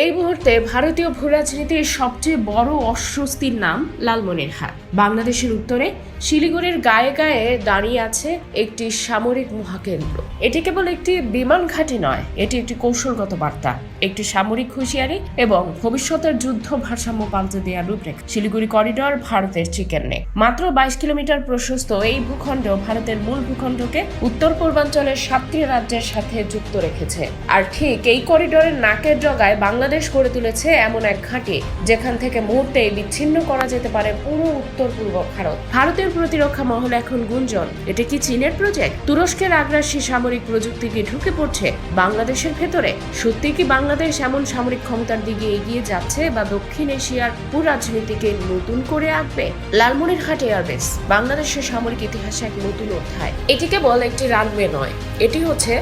এই মুহূর্তে ভারতীয় ভূরাজনীতির সবচেয়ে বড় অস্বস্তির নাম লালমনিরহাট। বাংলাদেশের উত্তরে শিলিগুড়ির গায়ে গায়ে দাঁড়িয়ে আছে একটি সামরিক মহাকেন্দ্র। এটি কেবল একটি বিমান ঘাঁটি নয়, এটি একটি কৌশলগত বার্তা, একটি সামরিক হুঁশিয়ারি এবং ভবিষ্যতের যুদ্ধ ভারসাম্য পাল্টে দেওয়ার রূপরেখা। শিলিগুড়ি করিডর ভারতের চিকেন নেক। মাত্র 22 কিলোমিটার প্রশস্ত এই ভূখণ্ড ভারতের মূল ভূখণ্ডকে উত্তর পূর্বাঞ্চলের 7টি রাজ্যের সাথে যুক্ত রেখেছে। আর ঠিক এই করিডরের নাকের ডগায় বাংলাদেশ গড়ে তুলেছে এমন এক ঘাঁটি যেখান থেকে মুহূর্তে বিচ্ছিন্ন করা যেতে পারে পুরো উত্তর পূর্ব ভারত। ভারতের প্রতিরক্ষা মহলে এখন গুঞ্জন, এটা কি চীনের প্রজেক্ট? তুরস্কের আগ্রাসী সামরিক প্রযুক্তি কি ঢুকে পড়ছে বাংলাদেশের ভেতরে? সত্যি কি বাংলাদেশ এমন সামরিক ক্ষমতার দিকে এগিয়ে যাচ্ছে, বা দক্ষিণ এশিয়ার ভূরাজনীতিকে নতুন করে আঁকবে লালমনিরহাট এয়ারবেস বাংলাদেশের সামরিক ইতিহাসে এক নতুন অধ্যায়? এটি কেবল একটি রানওয়ে নয়, এটি হচ্ছে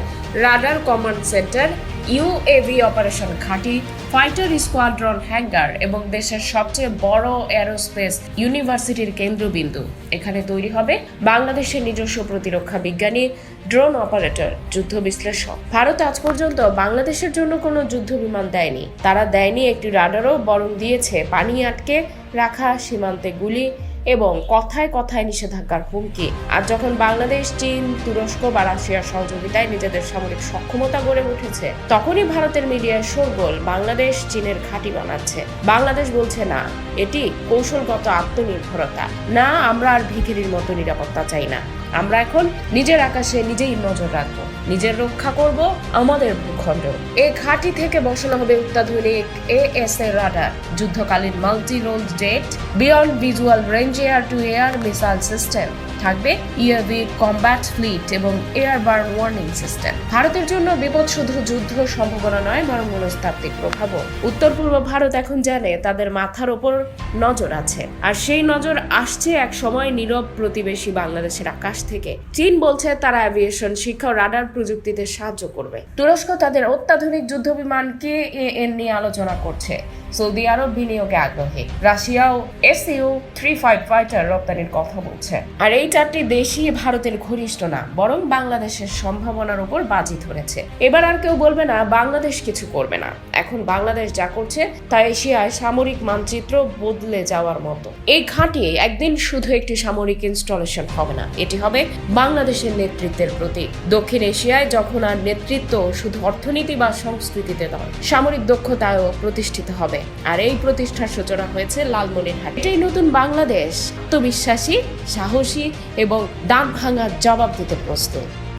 radar command centre, UAV operation ঘাঁটি, ফাইটার স্কোয়াড্রন হ্যাঙ্গার এবং দেশের সবচেয়ে বড় এরোস্পেস ইউনিভার্সিটির কেন্দ্রবিন্দু। এখানে তৈরি হবে বাংলাদেশের নিজস্ব প্রতিরক্ষা বিজ্ঞানী, ড্রোন অপারেটর, যুদ্ধ বিশ্লেষক। ভারত আজ পর্যন্ত বাংলাদেশের জন্য কোনো যুদ্ধ বিমান দেয়নি, তারা দেয়নি একটি রাডারও, বরং দিয়েছে পানি আটকে রাখা, সীমান্তে গুলি এবং কথায় কথায় নিষেধাজ্ঞার হুমকি। আর যখন বাংলাদেশ, চীন, তুরস্ক বা রাশিয়ার সহযোগিতায় নিজেদের সামরিক সক্ষমতা গড়ে উঠেছে, তখনই ভারতের মিডিয়ায় শোরগোল, বাংলাদেশ চীনের ঘাঁটি বানাচ্ছে। বাংলাদেশ বলছে না, এটি কৌশলগত আত্মনির্ভরতা। না, আমরা আর ভিখিরির মতো নিরাপত্তা চাই না, আমরা এখন নিজের আকাশে নিজেই নজর রাখবো, নিজের রক্ষা করব আমাদের ভূখণ্ড। এই ঘাঁটি থেকে বসানো হবে অত্যাধুনিক এএসএ রাডার, যুদ্ধকালীন multi role jet, beyond visual range air to air missile system, থাকবে ইউএভি কম্ব্যাট ফ্লিট এবং এয়ারবার্ন ওয়ার্নিং সিস্টেম। ভারতের জন্য বিপদ শুধু যুদ্ধ সম্ভাবনা নয়, বরং মনস্তাত্ত্বিক প্রভাবও। উত্তর পূর্ব ভারত এখন জানে তাদের মাথার ওপর নজর আছে, আর সেই নজর আসছে এক সময় নীরব প্রতিবেশী বাংলাদেশের আকাশ থেকে। চীন বলছে তারা অ্যাভিয়েশন শিক্ষা ও রাডার প্রযুক্তিতে সাহায্য করবে। তুরস্ক তাদের অত্যাধুনিক যুদ্ধ বিমান KAN নিয়ে আলোচনা করছে। সৌদি আরব বিনিয়োগে আগ্রহী। রাশিয়াও SU-35 ফাইটার রপ্তানির কথা বলছে। আর এই 4টি দেশই ভারতের ঘনিষ্ঠ না, বরং বাংলাদেশের সম্ভাবনার উপর বাজি ধরেছে। এবার আর কেউ বলবে না বাংলাদেশ কিছু করবে না। এখন বাংলাদেশ যা করছে তা এশিয়ায় সামরিক মানচিত্র বদলে যাওয়ার মতো। এই ঘাঁটি একদিন শুধু একটি সামরিক ইনস্টলেশন হবে না, এটি হবে বাংলাদেশের নেতৃত্বের প্রতীক। দক্ষিণ এশিয়ায় যখন আর নেতৃত্ব শুধু অর্থনীতি বা সংস্কৃতিতে নয়, সামরিক দক্ষতায়ও প্রতিষ্ঠিত হবে। আর এই প্রতিষ্ঠার সূচনা হয়েছে লালমনিরহাট। এটাই নতুন বাংলাদেশ, আত্মবিশ্বাসী, সাহসী এবং দাঁত ভাঙার জবাব দিতে প্রস্তুত।